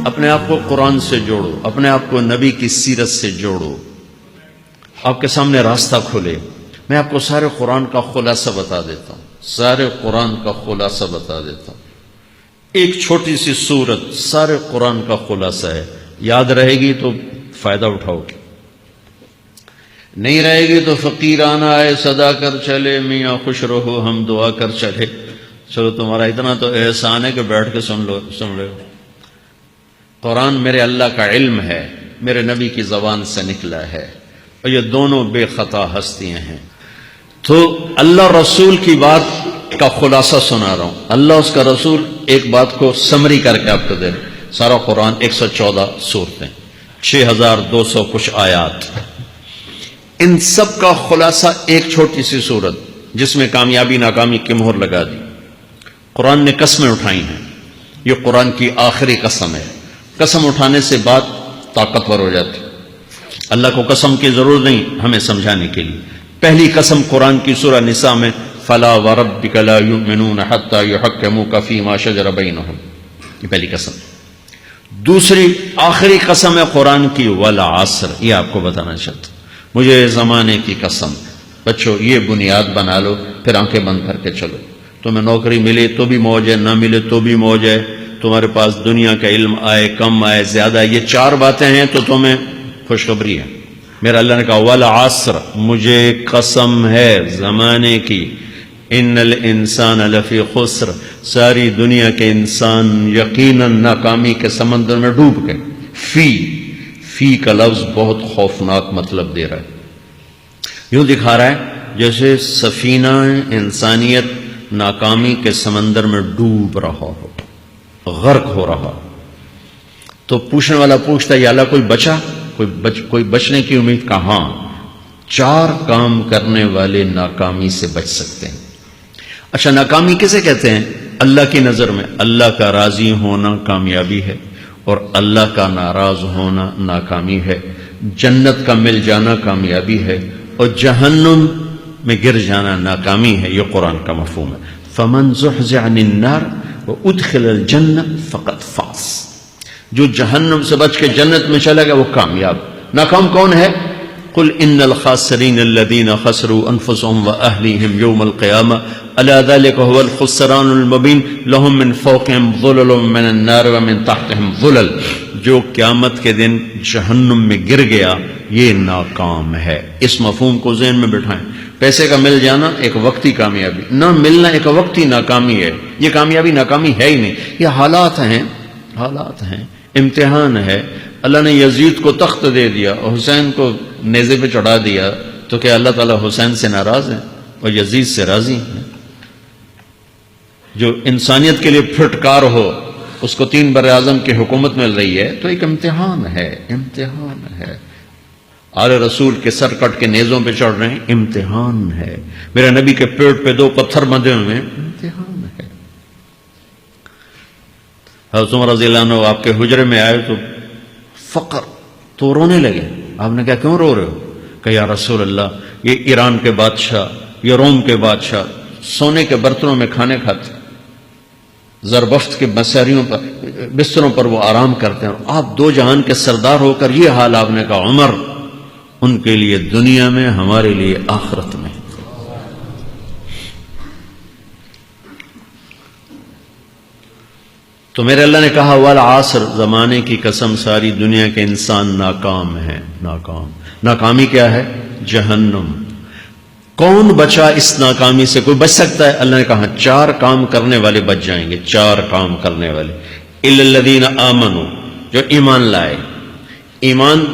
اپنے آپ کو قرآن سے جوڑو، اپنے آپ کو نبی کی سیرت سے جوڑو، آپ کے سامنے راستہ کھلے۔ میں آپ کو سارے قرآن کا خلاصہ بتا دیتا ہوں، سارے قرآن کا خلاصہ بتا دیتا ہوں۔ ایک چھوٹی سی سورت سارے قرآن کا خلاصہ ہے، یاد رہے گی تو فائدہ اٹھاؤ گے، نہیں رہے گی تو فقیرانہ آئے صدا کر چلے، میاں خوش رہو ہم دعا کر چلے۔ چلو تمہارا اتنا تو احسان ہے کہ بیٹھ کے سن رہے ہو۔ قرآن میرے اللہ کا علم ہے، میرے نبی کی زبان سے نکلا ہے، اور یہ دونوں بے خطا ہستیاں ہیں۔ تو اللہ رسول کی بات کا خلاصہ سنا رہا ہوں، اللہ اس کا رسول ایک بات کو سمری کر کے آپ کو دے رہے۔ سارا قرآن 114 سورتیں، 6200 کچھ آیات، ان سب کا خلاصہ ایک چھوٹی سی سورت جس میں کامیابی ناکامی کی مہر لگا دی۔ قرآن نے قسمیں اٹھائی ہیں، یہ قرآن کی آخری قسم ہے۔ قسم اٹھانے سے بات طاقتور ہو جاتی، اللہ کو قسم کی ضرورت نہیں ہمیں سمجھانے کے لیے۔ پہلی قسم قرآن کی سورہ نساء میں فَلَا وَرَبِّكَ لَا يُؤْمِنُونَ حَتَّى يُحَكِّمُوكَ فِي مَا شَجَرَ بَيْنَهُمْ، یہ پہلی قسم۔ دوسری آخری قسم ہے قرآن کی وَالْعَصْرِ، یہ آپ کو بتانا چاہتا ہوں، مجھے زمانے کی قسم۔ بچوں یہ بنیاد بنا لو، پھر آنکھیں بند کر کے چلو۔ تمہیں نوکری ملے تو بھی موج ہے، نہ ملے تو بھی موج ہے، تمہارے پاس دنیا کا علم آئے کم آئے زیادہ، یہ چار باتیں ہیں تو تمہیں خوشخبری ہے۔ میرا اللہ نے کہا والعصر، مجھے قسم ہے زمانے کی، ان الانسان لفی خسر، ساری دنیا کے انسان یقیناً ناکامی کے سمندر میں ڈوب گئے۔ فی کا لفظ بہت خوفناک مطلب دے رہا ہے، یوں دکھا رہا ہے جیسے سفینہ انسانیت ناکامی کے سمندر میں ڈوب رہا ہو، غرق ہو رہا۔ تو پوچھنے والا پوچھتا ہے یا اللہ کوئی بچا، کوئی بچنے کی امید؟ کہاں؟ چار کام کرنے والے ناکامی سے بچ سکتے ہیں۔ اچھا ناکامی کسے کہتے ہیں؟ اللہ کی نظر میں اللہ کا راضی ہونا کامیابی ہے، اور اللہ کا ناراض ہونا ناکامی ہے۔ جنت کا مل جانا کامیابی ہے، اور جہنم میں گر جانا ناکامی ہے۔ یہ قرآن کا مفہوم ہے۔ فمن زحزح عن النار وادخل الجنہ فقد فاز، جو جہنم سے بچ کے جنت میں چلے گا وہ کامیاب۔ ناکام کون ہے؟ قل ان الخاسرین الذین خسروا انفسهم واہلیہم یوم القیامہ الا ذلک هو الخسران المبین لهم من فوقهم ظلل من النار ومن تحتهم ظلل، جو قیامت کے دن جہنم میں گر گیا یہ ناکام ہے۔ اس مفہوم کو ذہن میں بٹھائیں۔ پیسے کا مل جانا ایک وقتی کامیابی، نہ ملنا ایک وقتی ناکامی ہے۔ یہ کامیابی ناکامی ہے ہی نہیں، یہ حالات ہیں، امتحان ہے۔ اللہ نے یزید کو تخت دے دیا اور حسین کو نیزے پہ چڑھا دیا، تو کیا اللہ تعالیٰ حسین سے ناراض ہے اور یزید سے راضی ہے؟ جو انسانیت کے لیے پھٹکار ہو اس کو 3 براعظم کی حکومت مل رہی ہے، تو ایک امتحان ہے۔ آل رسول کے سر کٹ کے نیزوں پہ چڑھ رہے ہیں، امتحان ہے۔ میرے نبی کے پیٹ پہ 2 پتھر بندھے ہوئے ہیں، امتحان ہے۔ حضرت عمر رضی اللہ عنہ آپ کے حجرے میں آئے تو فقر تو رونے لگے۔ آپ نے کہا کیوں رو رہے ہو؟ کہ یا رسول اللہ یہ ایران کے بادشاہ، یہ روم کے بادشاہ سونے کے برتنوں میں کھانے کھاتے، زربفت کے بستروں پر وہ آرام کرتے ہیں، آپ 2 جہان کے سردار ہو کر یہ حال۔ آپ نے کہا عمر ان کے لیے دنیا میں، ہمارے لیے آخرت میں۔ تو میرے اللہ نے کہا والعصر، زمانے کی قسم ساری دنیا کے انسان ناکام ہیں، ناکامی کیا ہے؟ جہنم۔ کون بچا اس ناکامی سے؟ کوئی بچ سکتا ہے؟ اللہ نے کہا 4 کام کرنے والے بچ جائیں گے، 4 کام کرنے والے۔ الا الذین آمنوا، جو ایمان لائے۔ ایمان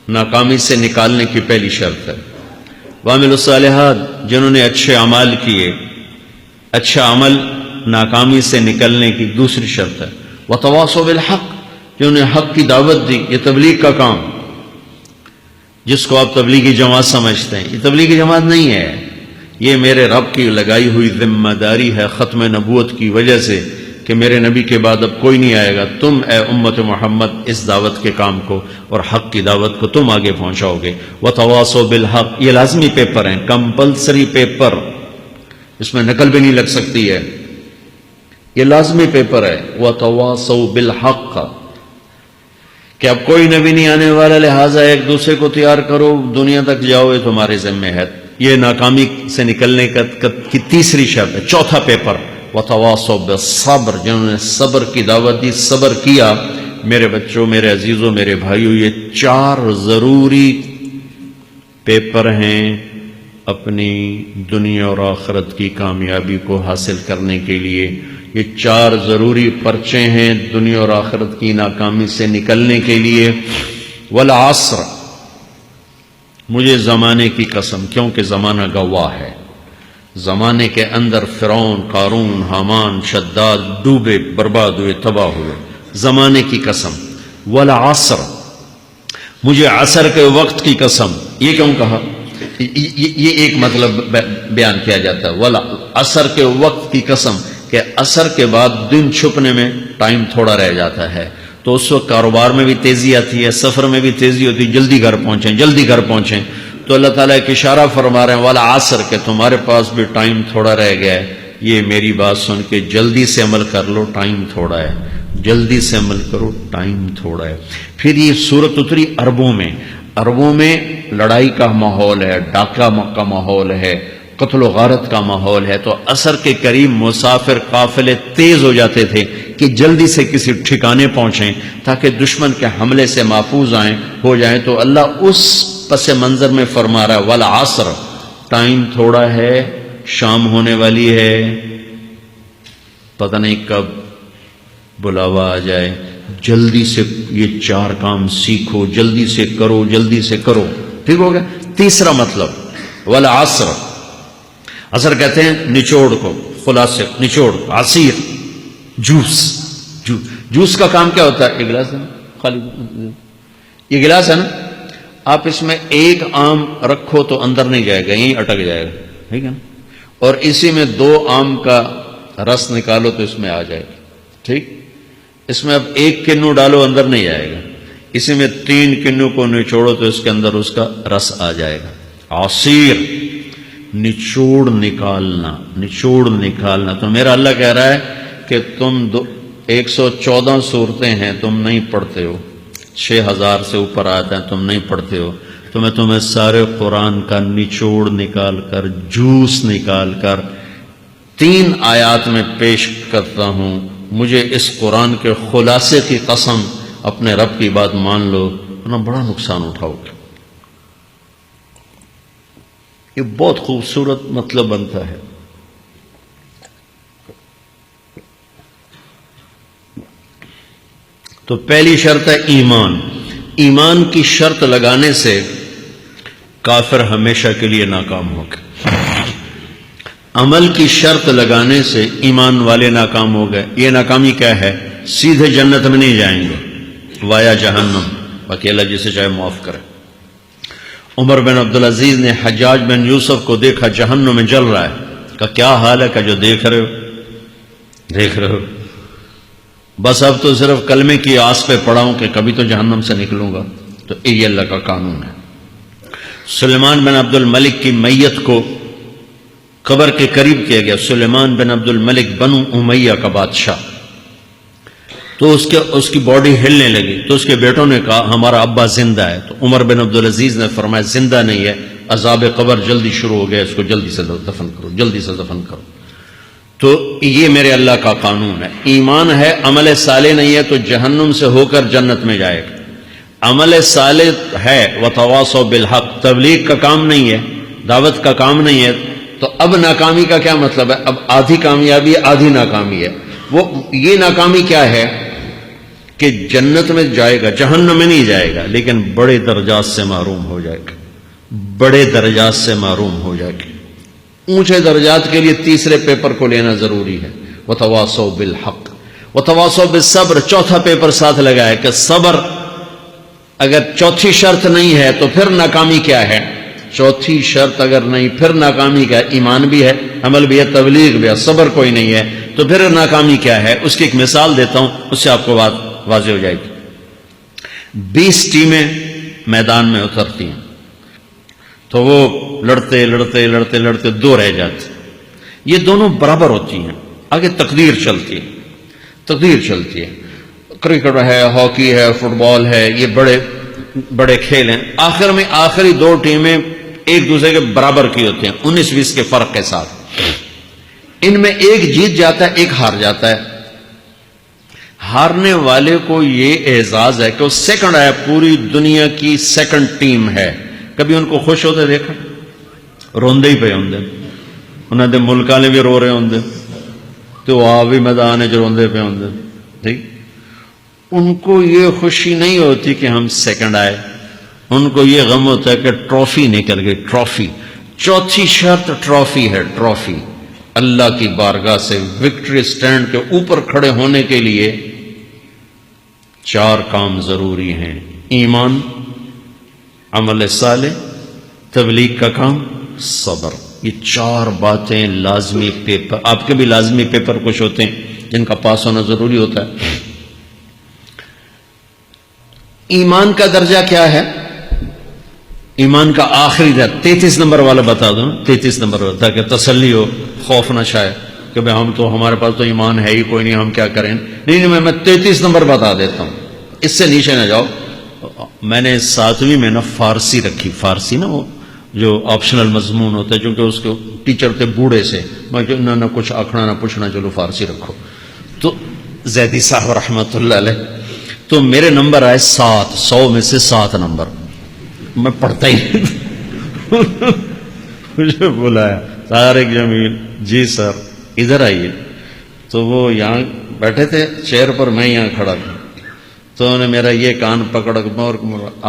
ناکامی سے نکالنے کی پہلی شرط ہے۔ وعملوا الصالحات، جنہوں نے اچھے اعمال کیے، اچھا عمل ناکامی سے نکلنے کی دوسری شرط ہے۔ وتواصوا بالحق، جنہوں نے حق کی دعوت دی، یہ تبلیغ کا کام، جس کو آپ تبلیغی جماعت سمجھتے ہیں، یہ تبلیغی جماعت نہیں ہے، یہ میرے رب کی لگائی ہوئی ذمہ داری ہے ختم نبوت کی وجہ سے، کہ کہ میرے نبی کے بعد اب کوئی نہیں آئے گا، تم اے امت محمد اس دعوت کے کام کو اور حق کی دعوت کو تم آگے پہنچاؤ گے۔ وتواصوا بالحق، یہ لازمی پیپر ہیں، کمپلسری پیپر، اس میں نقل بھی نہیں لگ سکتی ہے، یہ لازمی پیپر ہے۔ وتواصوا بالحق، کہ اب کوئی نبی نہیں آنے والا، لہٰذا ایک دوسرے کو تیار کرو، دنیا تک جاؤ، یہ تمہارے ذمہ ہے۔ یہ ناکامی سے نکلنے کی تیسری شرط ہے۔ چوتھا پیپر وتواصوا بالصبر، جنہوں نے صبر کی دعوت دی، صبر کیا۔ میرے بچوں، میرے عزیزوں، میرے بھائیوں، یہ 4 ضروری پیپر ہیں اپنی دنیا اور آخرت کی کامیابی کو حاصل کرنے کے لیے۔ یہ 4 ضروری پرچے ہیں دنیا اور آخرت کی ناکامی سے نکلنے کے لیے۔ والعصر، مجھے زمانے کی قسم، کیونکہ زمانہ گواہ ہے، زمانے کے اندر فرعون، قارون، حامان، شداد ڈوبے، برباد ہوئے، تباہ ہوئے، زمانے کی قسم۔ والعصر، مجھے عصر کے وقت کی قسم۔ یہ کیوں کہا؟ یہ ایک مطلب بیان کیا جاتا ہے، والعصر کے وقت کی قسم، کہ عصر کے بعد دن چھپنے میں ٹائم تھوڑا رہ جاتا ہے، تو اس وقت کاروبار میں بھی تیزی آتی ہے، سفر میں بھی تیزی ہوتی ہے، جلدی گھر پہنچیں، جلدی گھر پہنچیں۔ تو اللہ تعالیٰ ایک اشارہ فرما رہے ہیں والعصر، کہ تمہارے پاس بھی ٹائم تھوڑا رہ گیا ہے، یہ میری بات سن کے جلدی سے عمل کر لو، ٹائم تھوڑا ہے، جلدی سے عمل کرو، ٹائم تھوڑا ہے۔ پھر یہ سورت اتری عربوں میں، عربوں میں لڑائی کا ماحول ہے، ڈاکہ کا ماحول ہے، قتل و غارت کا ماحول ہے، تو عصر کے قریب مسافر قافلے تیز ہو جاتے تھے کہ جلدی سے کسی ٹھکانے پہنچیں تاکہ دشمن کے حملے سے محفوظ ہو جائیں۔ تو اللہ اس پس منظر میں فرما رہا ہے والعصر، ٹائم تھوڑا ہے، شام ہونے والی ہے، پتہ نہیں کب بلاوا آ جائے، جلدی سے یہ 4 کام سیکھو، جلدی سے کرو، جلدی سے کرو۔ ٹھیک ہو گیا؟ تیسرا مطلب والعصر، عصر کہتے ہیں نچوڑ کو، خلاصے، نچوڑ، عصیر، جوس کا کام کیا ہوتا ہے؟ یہ گلاس ہے نا، خالی یہ گلاس ہے نا، آپ اس میں ایک آم رکھو تو اندر نہیں جائے گا، یہیں اٹک جائے گا، ٹھیک ہے نا، اور اسی میں 2 آم کا رس نکالو تو اس میں آ جائے گا، ٹھیک۔ اس میں اب 1 کنو ڈالو، اندر نہیں آئے گا، اسی میں 3 کنو کو نچوڑو تو اس کے اندر اس کا رس آ جائے گا۔ عصیر، نچوڑ نکالنا، نچوڑ نکالنا۔ تو میرا اللہ کہہ رہا ہے کہ تم 114 صورتیں ہیں، تم نہیں پڑھتے ہو، 6000 سے اوپر آتے ہیں، تم نہیں پڑھتے ہو، تو میں تمہیں سارے قرآن کا نچوڑ نکال کر، جوس نکال کر 3 آیات میں پیش کرتا ہوں۔ مجھے اس قرآن کے خلاصے کی قسم، اپنے رب کی بات مان لو، ورنہ بڑا نقصان اٹھاؤ گے۔ یہ بہت خوبصورت مطلب بنتا ہے۔ تو پہلی شرط ہے ایمان۔ ایمان کی شرط لگانے سے کافر ہمیشہ کے لیے ناکام ہوگا۔ عمل کی شرط لگانے سے ایمان والے ناکام ہو گئے۔ یہ ناکامی کیا ہے؟ سیدھے جنت میں نہیں جائیں گے، وایا جہنم، باقی اللہ جسے چاہے معاف کرے۔ عمر بن عبدالعزیز نے حجاج بن یوسف کو دیکھا جہنم میں جل رہا ہے، کہا کیا حال ہے؟ کہ جو دیکھ رہے ہو، بس اب تو صرف کلمے کی آس پہ پڑا ہوں کہ کبھی تو جہنم سے نکلوں گا۔ تو یہ اللہ کا قانون ہے۔ سلیمان بن عبد الملک کی میت کو قبر کے قریب کیا گیا، سلیمان بن عبد الملک بنو امیہ کا بادشاہ، تو اس کی باڈی ہلنے لگی، تو اس کے بیٹوں نے کہا ہمارا ابا زندہ ہے۔ تو عمر بن عبدالعزیز نے فرمایا زندہ نہیں ہے، عذاب قبر جلدی شروع ہو گیا، اس کو جلدی سے دفن کرو، جلدی سے دفن کرو۔ تو یہ میرے اللہ کا قانون ہے۔ ایمان ہے، عمل صالح نہیں ہے تو جہنم سے ہو کر جنت میں جائے گا۔ عمل صالح ہے، وتواصوا بالحق، تبلیغ کا کام نہیں ہے، دعوت کا کام نہیں ہے، تو اب ناکامی کا کیا مطلب ہے؟ اب آدھی کامیابی آدھی ناکامی ہے۔ وہ یہ ناکامی کیا ہے کہ جنت میں جائے گا، جہنم میں نہیں جائے گا، لیکن بڑے درجات سے محروم ہو جائے گا، بڑے درجات سے محروم ہو جائے گا۔ اونچے درجات کے لیے تیسرے پیپر کو لینا ضروری ہے، وتواصوا بالحق وتواصوا بالصبر۔ چوتھا پیپر ساتھ لگایا کہ صبر، اگر چوتھی شرط نہیں ہے تو پھر ناکامی کیا ہے؟ چوتھی شرط اگر نہیں، پھر ناکامی کیا ہے؟ ایمان بھی ہے، عمل بھی ہے، تبلیغ بھی ہے، صبر کوئی نہیں ہے، تو تو پھر ناکامی کیا ہے اس کی ایک مثال دیتا ہوں، اس سے آپ کو بات واضح ہو جائے گی۔ 20 ٹیمیں میدان میں اترتی ہیں تو وہ لڑتے لڑتے لڑتے لڑتے 2 رہ جاتے، یہ دونوں برابر ہوتی ہیں، آگے تقدیر چلتی ہے، تقدیر چلتی ہے۔ کرکٹ ہے، ہاکی ہے، فٹ بال ہے، یہ بڑے بڑے کھیل ہیں، آخر میں آخری 2 ٹیمیں ایک دوسرے کے برابر کی ہوتی ہیں 19-20 کے فرق کے ساتھ، ان میں ایک جیت جاتا ہے، ایک ہار جاتا ہے۔ ہارنے والے کو یہ اعزاز ہے کہ وہ سیکنڈ ہے، پوری دنیا کی سیکنڈ ٹیم ہے۔ کبھی ان کو خوش ہوتے دیکھا؟ روندے ہی پہ ہوندے، انہوں نے ملک والے بھی رو رہے ہوندے تو وہ بھی میدان جو روندے پہ ہوندے، ٹھیک۔ ان کو یہ خوشی نہیں ہوتی کہ ہم سیکنڈ آئے، ان کو یہ غم ہوتا ہے کہ ٹرافی نکل گئی، ٹرافی۔ چوتھی شرط ٹرافی ہے، ٹرافی۔ اللہ کی بارگاہ سے وکٹری سٹینڈ کے اوپر کھڑے ہونے کے لیے 4 کام ضروری ہیں: ایمان، عمل صالح، تبلیغ کا کام، صبر۔ یہ 4 باتیں لازمی پیپر، آپ کے بھی لازمی پیپر کچھ ہوتے ہیں جن کا پاس ہونا ضروری ہوتا ہے۔ ایمان کا درجہ کیا ہے؟ ایمان کا آخری درجہ 33 نمبر والا بتا دوں، 33 نمبر والا، تاکہ تسلی ہو، خوف نہ چھائے کہ بھئی ہم تو، ہمارے پاس تو ایمان ہے ہی کوئی نہیں، ہم کیا کریں۔ نہیں، میں 33 نمبر بتا دیتا ہوں، اس سے نیچے نہ جاؤ۔ میں نے 7ویں میں نا فارسی رکھی، فارسی نا وہ جو آپشنل مضمون ہوتا ہے، چونکہ اس کو ٹیچر تھے بوڑھے سے، میں کہ نہ کچھ آکھنا نہ پوچھنا، چلو فارسی رکھو۔ تو زیدی صاحب رحمت اللہ علیہ، تو میرے نمبر آئے 7، 100 میں سے 7 نمبر، میں پڑھتا ہی نہیں۔ مجھے بلایا طارق جمیل، جی سر ادھر آئیے۔ تو وہ یہاں بیٹھے تھے چیئر پر، میں یہاں کھڑا تھا، تو انہوں نے میرا یہ کان پکڑ اور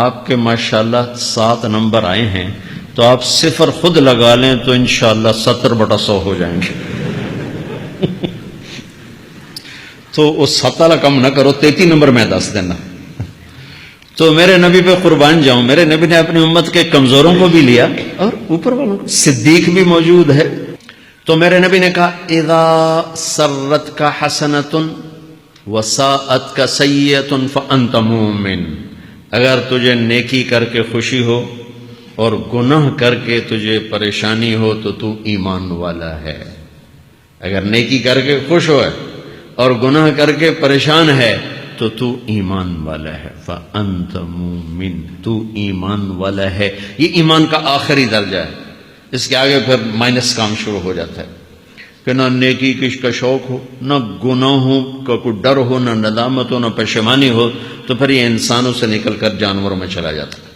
آپ کے ماشاءاللہ 7 نمبر آئے ہیں، تو آپ 0 خود لگا لیں تو انشاءاللہ 70/100 ہو جائیں گے۔ تو وہ 7 کم نہ کرو، 33 نمبر میں 10 دینا۔ تو میرے نبی پہ قربان جاؤں، میرے نبی نے اپنی امت کے کمزوروں کو بھی لیا اور اوپر والوں کو، صدیق بھی موجود ہے۔ تو میرے نبی نے کہا اذا سرت کا حسنۃ وساءت کا سیئۃ فانت مومن، اگر تجھے نیکی کر کے خوشی ہو اور گناہ کر کے تجھے پریشانی ہو تو تو ایمان والا ہے۔ اگر نیکی کر کے خوش ہو اور گناہ کر کے پریشان ہے تو تو ایمان والا ہے، فانت مومن، تو ایمان والا ہے۔ یہ ایمان کا آخری درجہ ہے، اس کے آگے پھر مائنس کام شروع ہو جاتا ہے کہ نہ نیکی کا شوق ہو، نہ گناہوں کا کوئی ڈر ہو، نہ ندامت ہو، نہ پشیمانی ہو، تو پھر یہ انسانوں سے نکل کر جانوروں میں چلا جاتا ہے۔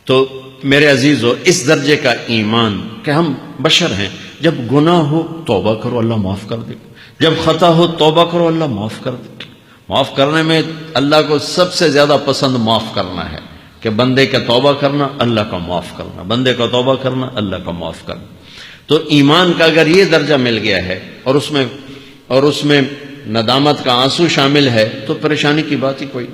تو میرے عزیزو، اس درجے کا ایمان کہ ہم بشر ہیں، جب گناہ ہو توبہ کرو، اللہ معاف کر دے، جب خطا ہو توبہ کرو، اللہ معاف کر دے۔ معاف کرنے میں اللہ کو سب سے زیادہ پسند معاف کرنا ہے، کہ بندے کا توبہ کرنا، اللہ کا معاف کرنا، بندے کا توبہ کرنا، اللہ کا معاف کرنا۔ تو ایمان کا اگر یہ درجہ مل گیا ہے اور اس میں ندامت کا آنسو شامل ہے تو پریشانی کی بات ہی کوئی